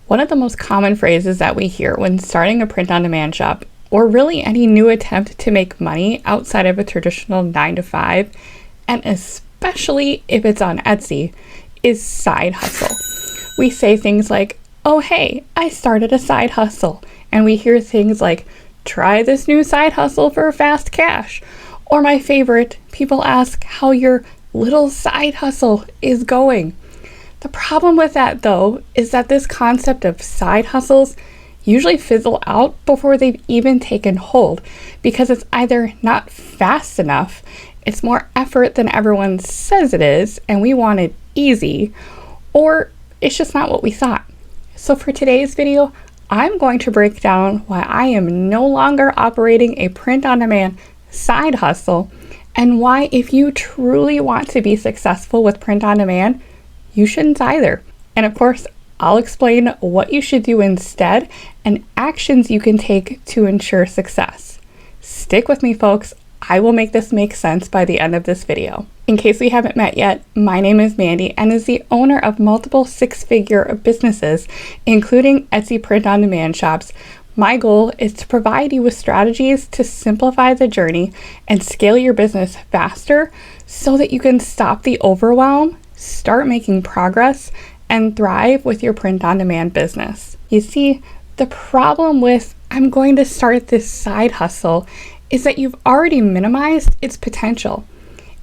One of the most common phrases that we hear when starting a print-on-demand shop, or really any new attempt to make money outside of a traditional 9-to-5, and especially if it's on Etsy, is side hustle. We say things like, oh hey, I started a side hustle. And we hear things like, try this new side hustle for fast cash. Or my favorite, people ask how your little side hustle is going. The problem with that, though, is that this concept of side hustles usually fizzle out before they've even taken hold, because it's either not fast enough, it's more effort than everyone says it is, and we want it easy, or it's just not what we thought. So for today's video, I'm going to break down why I am no longer operating a print-on-demand side hustle, and why if you truly want to be successful with print-on-demand, you shouldn't either. And of course, I'll explain what you should do instead and actions you can take to ensure success. Stick with me, folks. I will make this make sense by the end of this video. In case we haven't met yet, my name is Mandy and is the owner of multiple six-figure businesses, including Etsy print-on-demand shops. My goal is to provide you with strategies to simplify the journey and scale your business faster so that you can stop the overwhelm, start making progress, and thrive with your print-on-demand business. You see, the problem with I'm going to start this side hustle is that you've already minimized its potential.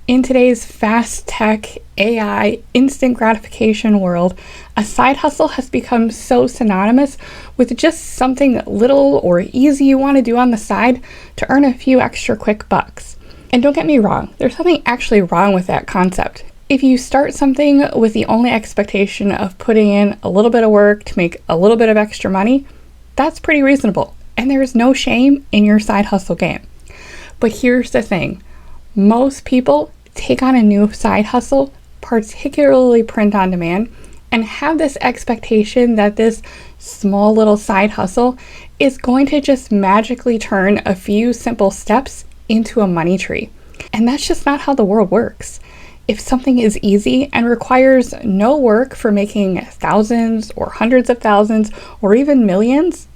In today's fast tech, AI, instant gratification world, a side hustle has become so synonymous with just something little or easy you want to do on the side to earn a few extra quick bucks. And don't get me wrong, there's something actually wrong with that concept. If you start something with the only expectation of putting in a little bit of work to make a little bit of extra money, that's pretty reasonable, and there is no shame in your side hustle game. But here's the thing, most people take on a new side hustle, particularly print-on-demand, and have this expectation that this small little side hustle is going to just magically turn a few simple steps into a money tree. And that's just not how the world works. If something is easy and requires no work for making thousands or hundreds of thousands or even millions,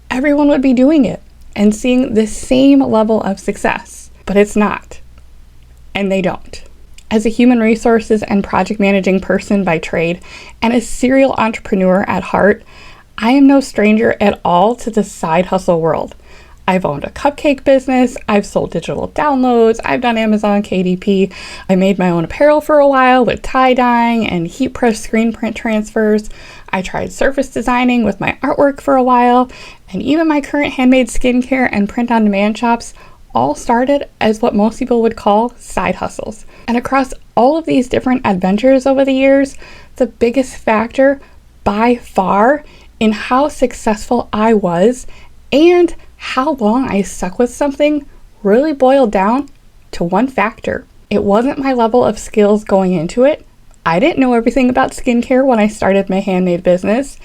everyone would be doing it and seeing the same level of success. But it's not. And they don't. As a human resources and project managing person by trade and a serial entrepreneur at heart, I am no stranger at all to the side hustle world. I've owned a cupcake business, I've sold digital downloads, I've done Amazon KDP, I made my own apparel for a while with tie-dyeing and heat press screen print transfers, I tried surface designing with my artwork for a while, and even my current handmade skincare and print-on-demand shops all started as what most people would call side hustles. And across all of these different adventures over the years, the biggest factor by far in how successful I was and how long I stuck with something really boiled down to one factor. It wasn't my level of skills going into it. I didn't know everything about skincare when I started my handmade business,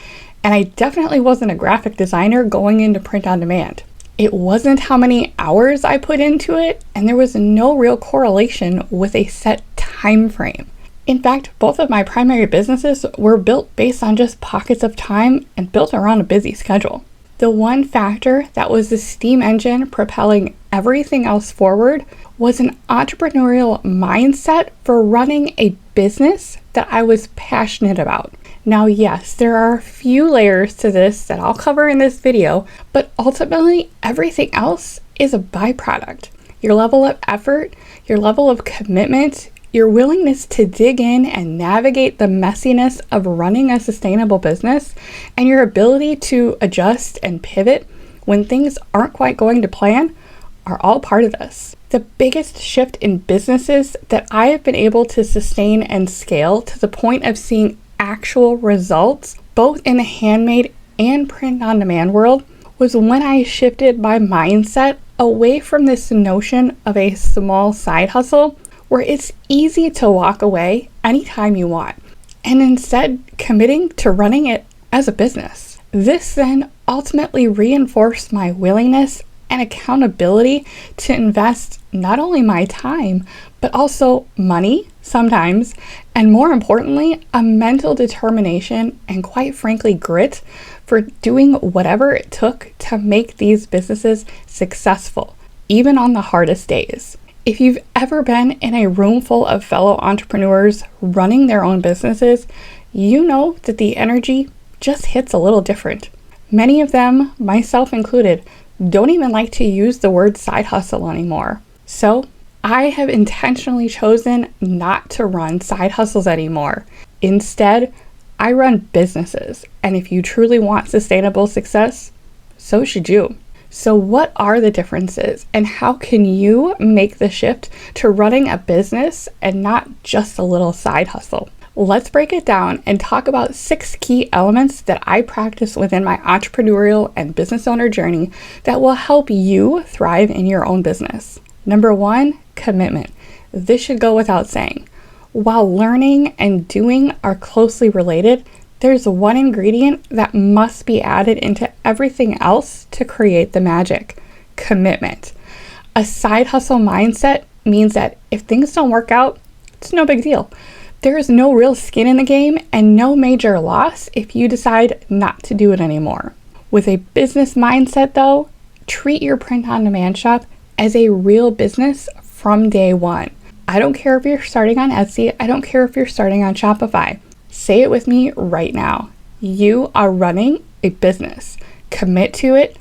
and I definitely wasn't a graphic designer going into print-on-demand. It wasn't how many hours I put into it, and there was no real correlation with a set time frame. In fact, both of my primary businesses were built based on just pockets of time and built around a busy schedule. The one factor that was the steam engine propelling everything else forward was an entrepreneurial mindset for running a business that I was passionate about. Now, yes, there are a few layers to this that I'll cover in this video, but ultimately everything else is a byproduct. Your level of effort, your level of commitment, your willingness to dig in and navigate the messiness of running a sustainable business, and your ability to adjust and pivot when things aren't quite going to plan are all part of this. The biggest shift in businesses that I have been able to sustain and scale to the point of seeing actual results, both in the handmade and print-on-demand world, was when I shifted my mindset away from this notion of a small side hustle where it's easy to walk away anytime you want, and instead committing to running it as a business. This then ultimately reinforced my willingness and accountability to invest not only my time, but also money, sometimes, and more importantly, a mental determination and quite frankly, grit for doing whatever it took to make these businesses successful, even on the hardest days. If you've ever been in a room full of fellow entrepreneurs running their own businesses, you know that the energy just hits a little different. Many of them, myself included, don't even like to use the word side hustle anymore. So I have intentionally chosen not to run side hustles anymore. Instead, I run businesses, and if you truly want sustainable success, so should you. So what are the differences, and how can you make the shift to running a business and not just a little side hustle? Let's break it down and talk about 6 key elements that I practice within my entrepreneurial and business owner journey that will help you thrive in your own business. Number 1, commitment. This should go without saying. While learning and doing are closely related, there's one ingredient that must be added into everything else to create the magic: commitment. A side hustle mindset means that if things don't work out, it's no big deal. There is no real skin in the game and no major loss if you decide not to do it anymore. With a business mindset though, treat your print-on-demand shop as a real business from day one. I don't care if you're starting on Etsy, I don't care if you're starting on Shopify. Say it with me right now. You are running a business. Commit to it,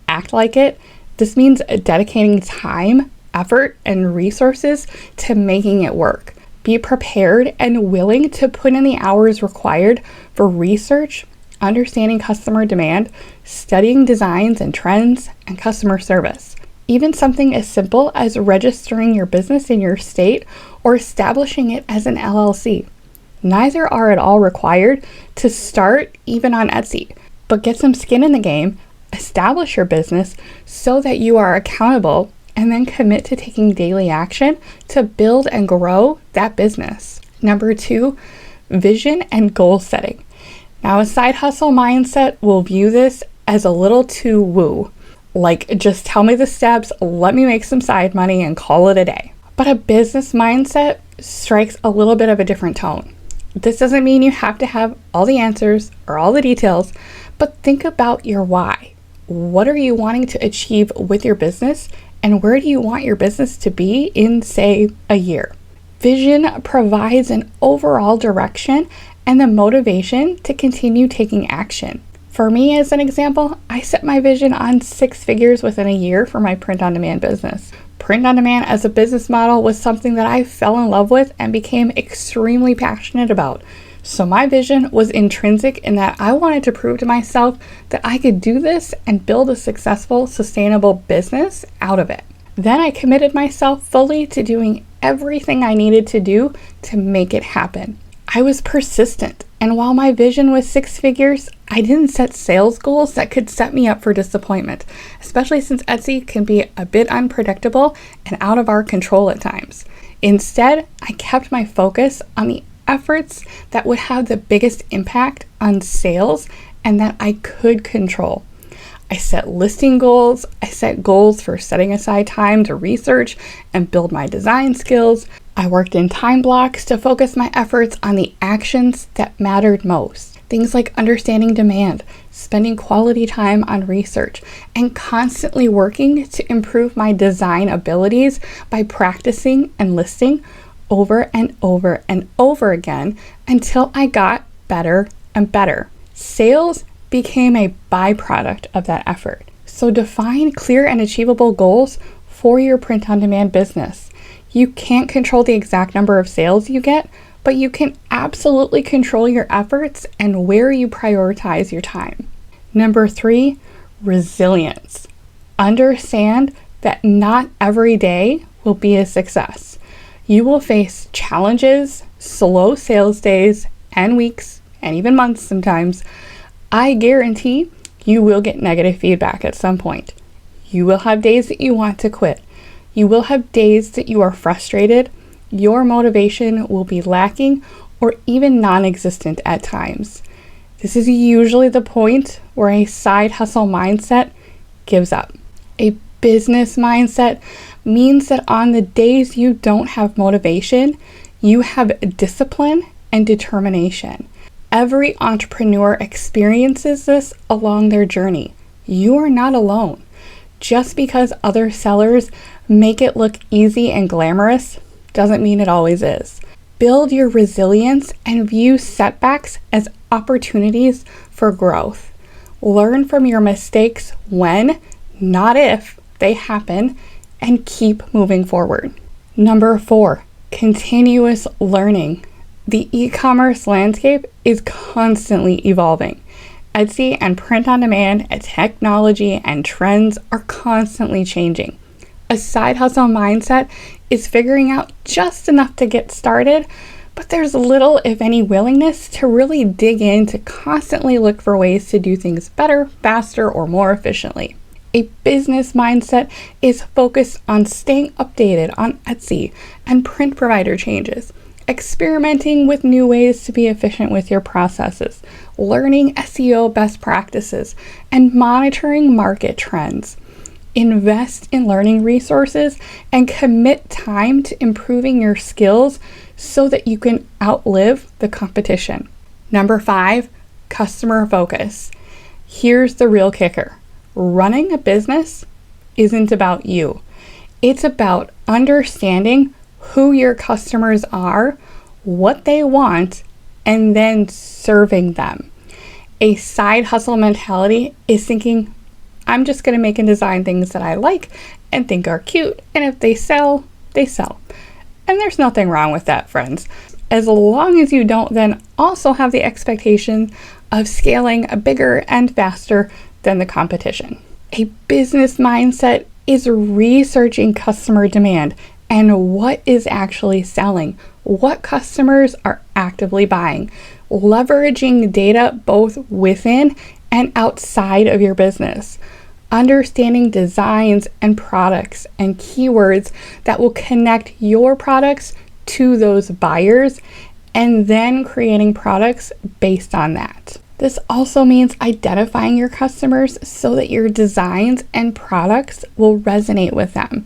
act like it. This means dedicating time, effort, and resources to making it work. Be prepared and willing to put in the hours required for research, understanding customer demand, studying designs and trends, and customer service. Even something as simple as registering your business in your state or establishing it as an LLC. Neither are at all required to start even on Etsy, but get some skin in the game, establish your business so that you are accountable, and then commit to taking daily action to build and grow that business. Number 2, vision and goal setting. Now, a side hustle mindset will view this as a little too woo. Like, just tell me the steps, let me make some side money and call it a day. But a business mindset strikes a little bit of a different tone. This doesn't mean you have to have all the answers or all the details, but think about your why. What are you wanting to achieve with your business, and where do you want your business to be in, say, a year? Vision provides an overall direction and the motivation to continue taking action. For me, as an example, I set my vision on 6 figures within a year for my print-on-demand business. Print-on-demand as a business model was something that I fell in love with and became extremely passionate about. So my vision was intrinsic in that I wanted to prove to myself that I could do this and build a successful, sustainable business out of it. Then I committed myself fully to doing everything I needed to do to make it happen. I was persistent, and while my vision was 6 figures, I didn't set sales goals that could set me up for disappointment, especially since Etsy can be a bit unpredictable and out of our control at times. Instead, I kept my focus on the efforts that would have the biggest impact on sales and that I could control. I set listing goals, I set goals for setting aside time to research and build my design skills. I worked in time blocks to focus my efforts on the actions that mattered most. Things like understanding demand, spending quality time on research, and constantly working to improve my design abilities by practicing and listing over and over and over again until I got better and better. Sales became a byproduct of that effort. So define clear and achievable goals for your print-on-demand business. You can't control the exact number of sales you get, but you can absolutely control your efforts and where you prioritize your time. Number 3, resilience. Understand that not every day will be a success. You will face challenges, slow sales days, and weeks, and even months sometimes. I guarantee you will get negative feedback at some point. You will have days that you want to quit. You will have days that you are frustrated. Your motivation will be lacking or even non-existent at times. This is usually the point where a side hustle mindset gives up. A business mindset means that on the days you don't have motivation, You have discipline and determination. Every entrepreneur experiences this along their journey. You are not alone. Just because other sellers make it look easy and glamorous doesn't mean it always is. Build your resilience and view setbacks as opportunities for growth. Learn from your mistakes when, not if, they happen, and keep moving forward. Number 4, continuous learning. The e-commerce landscape is constantly evolving. Etsy and print on demand, technology and trends are constantly changing. A side hustle mindset is figuring out just enough to get started, but there's little, if any, willingness to really dig in to constantly look for ways to do things better, faster, or more efficiently. A business mindset is focused on staying updated on Etsy and print provider changes, experimenting with new ways to be efficient with your processes, learning SEO best practices, and monitoring market trends. Invest in learning resources and commit time to improving your skills so that you can outlive the competition. Number 5, customer focus. Here's the real kicker. Running a business isn't about you. It's about understanding who your customers are, what they want, and then serving them. A side hustle mentality is thinking, I'm just going to make and design things that I like and think are cute, and if they sell, they sell. And there's nothing wrong with that, friends, as long as you don't then also have the expectation of scaling bigger and faster than the competition. A business mindset is researching customer demand and what is actually selling, what customers are actively buying, leveraging data both within and outside of your business, understanding designs and products and keywords that will connect your products to those buyers, and then creating products based on that. This also means identifying your customers so that your designs and products will resonate with them.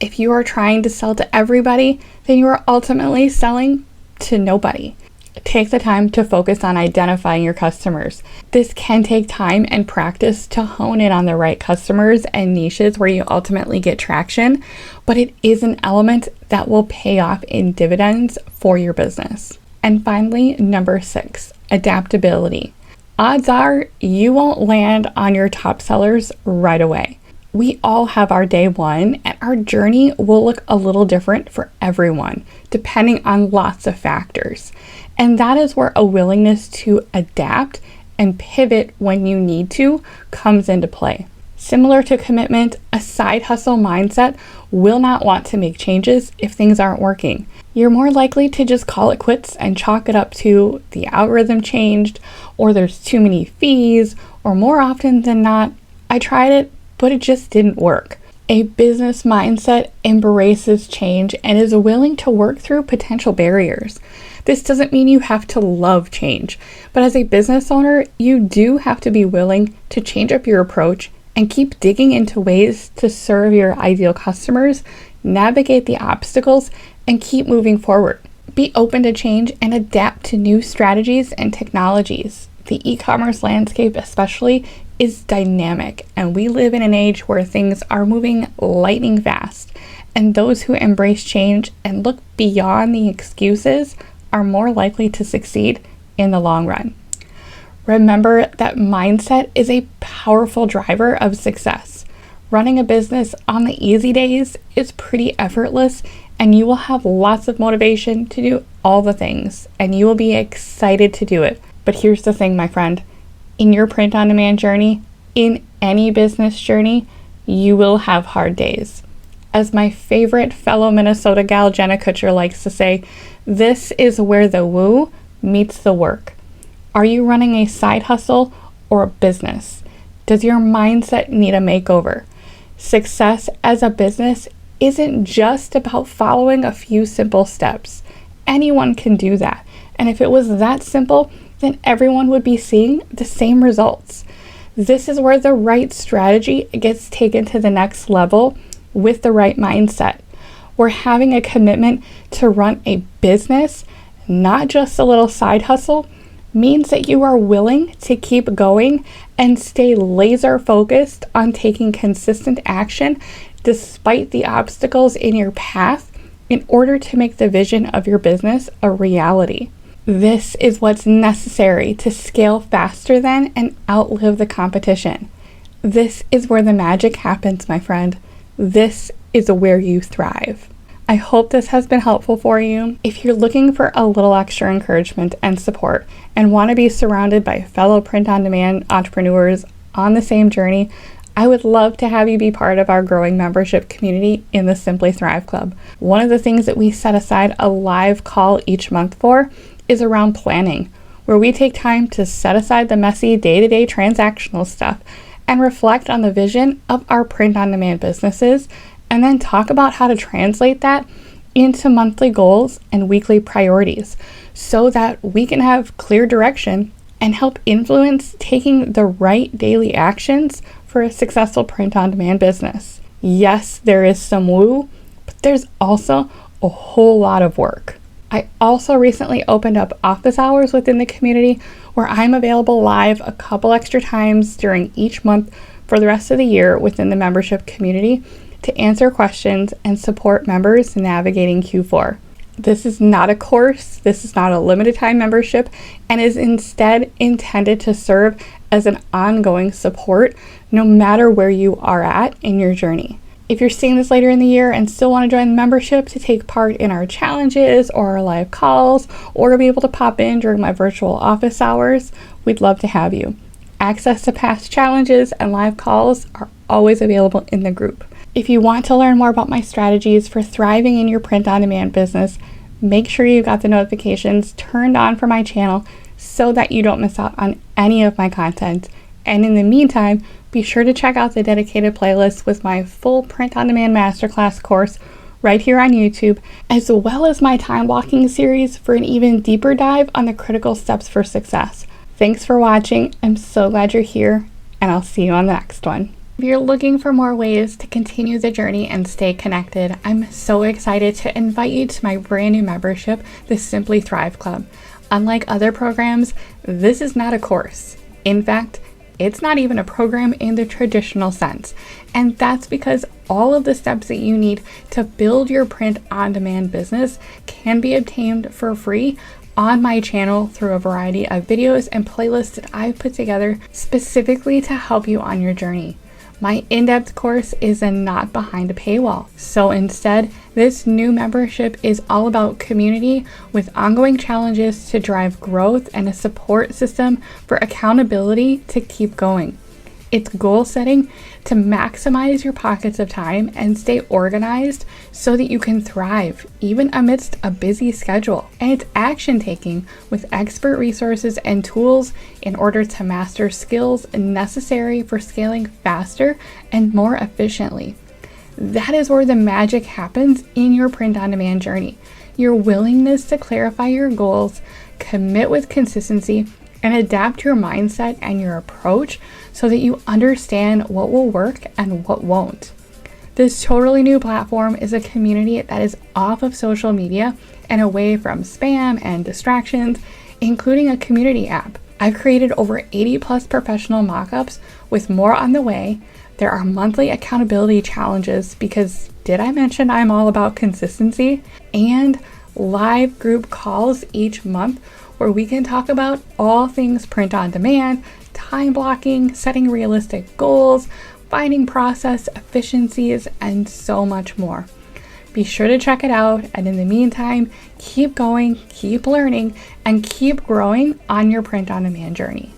If you are trying to sell to everybody, then you are ultimately selling to nobody. Take the time to focus on identifying your customers. This can take time and practice to hone in on the right customers and niches where you ultimately get traction, but it is an element that will pay off in dividends for your business. And finally, number 6, adaptability. Odds are you won't land on your top sellers right away. We all have our day one, and our journey will look a little different for everyone, depending on lots of factors. And that is where a willingness to adapt and pivot when you need to comes into play. Similar to commitment, a side hustle mindset will not want to make changes if things aren't working. You're more likely to just call it quits and chalk it up to the algorithm changed, or there's too many fees, or more often than not, I tried it, but it just didn't work. A business mindset embraces change and is willing to work through potential barriers. This doesn't mean you have to love change, but as a business owner, you do have to be willing to change up your approach and keep digging into ways to serve your ideal customers, navigate the obstacles, and keep moving forward. Be open to change and adapt to new strategies and technologies. The e-commerce landscape especially is dynamic, and we live in an age where things are moving lightning fast, and those who embrace change and look beyond the excuses are more likely to succeed in the long run. Remember that mindset is a powerful driver of success. Running a business on the easy days is pretty effortless, and you will have lots of motivation to do all the things, and you will be excited to do it. But here's the thing, my friend. In your print-on-demand journey, in any business journey, you will have hard days. As my favorite fellow Minnesota gal, Jenna Kutcher, likes to say, this is where the woo meets the work. Are you running a side hustle or a business? Does your mindset need a makeover? Success as a business isn't just about following a few simple steps. Anyone can do that. And if it was that simple, then everyone would be seeing the same results. This is where the right strategy gets taken to the next level with the right mindset. where having a commitment to run a business, not just a little side hustle, means that you are willing to keep going and stay laser focused on taking consistent action despite the obstacles in your path in order to make the vision of your business a reality. This is what's necessary to scale faster than and outlive the competition. This is where the magic happens, my friend. This is where you thrive. I hope this has been helpful for you. If you're looking for a little extra encouragement and support and want to be surrounded by fellow print-on-demand entrepreneurs on the same journey, I would love to have you be part of our growing membership community in the Simply Thrive Club. One of the things that we set aside a live call each month for is around planning, where we take time to set aside the messy day-to-day transactional stuff and reflect on the vision of our print-on-demand businesses, and then talk about how to translate that into monthly goals and weekly priorities so that we can have clear direction and help influence taking the right daily actions for a successful print-on-demand business. Yes, there is some woo, but there's also a whole lot of work. I also recently opened up office hours within the community where I'm available live a couple extra times during each month for the rest of the year within the membership community to answer questions and support members navigating Q4. This is not a course, this is not a limited time membership, and is instead intended to serve as an ongoing support no matter where you are at in your journey. If you're seeing this later in the year and still want to join the membership to take part in our challenges or our live calls, or to be able to pop in during my virtual office hours, we'd love to have you. Access to past challenges and live calls are always available in the group. If you want to learn more about my strategies for thriving in your print-on-demand business, make sure you've got the notifications turned on for my channel so that you don't miss out on any of my content. And in the meantime, be sure to check out the dedicated playlist with my full print-on-demand masterclass course right here on YouTube, as well as my time blocking series for an even deeper dive on the critical steps for success. Thanks for watching. I'm so glad you're here, and I'll see you on the next one. If you're looking for more ways to continue the journey and stay connected, I'm so excited to invite you to my brand new membership, the Simply Thrive Club. Unlike other programs, this is not a course. In fact, it's not even a program in the traditional sense. And that's because all of the steps that you need to build your print-on-demand business can be obtained for free on my channel through a variety of videos and playlists that I've put together specifically to help you on your journey. My in-depth course is not behind a paywall. So instead, this new membership is all about community with ongoing challenges to drive growth and a support system for accountability to keep going. It's goal setting to maximize your pockets of time and stay organized so that you can thrive even amidst a busy schedule. And it's action taking with expert resources and tools in order to master skills necessary for scaling faster and more efficiently. That is where the magic happens in your print-on-demand journey. Your willingness to clarify your goals, commit with consistency, and adapt your mindset and your approach so that you understand what will work and what won't. This totally new platform is a community that is off of social media and away from spam and distractions, including a community app. I've created over 80 plus professional mockups with more on the way. There are monthly accountability challenges because did I mention I'm all about consistency? And live group calls each month where we can talk about all things print on demand, time blocking, setting realistic goals, finding process efficiencies, and so much more. Be sure to check it out, and in the meantime, keep going, keep learning, and keep growing on your print on demand journey.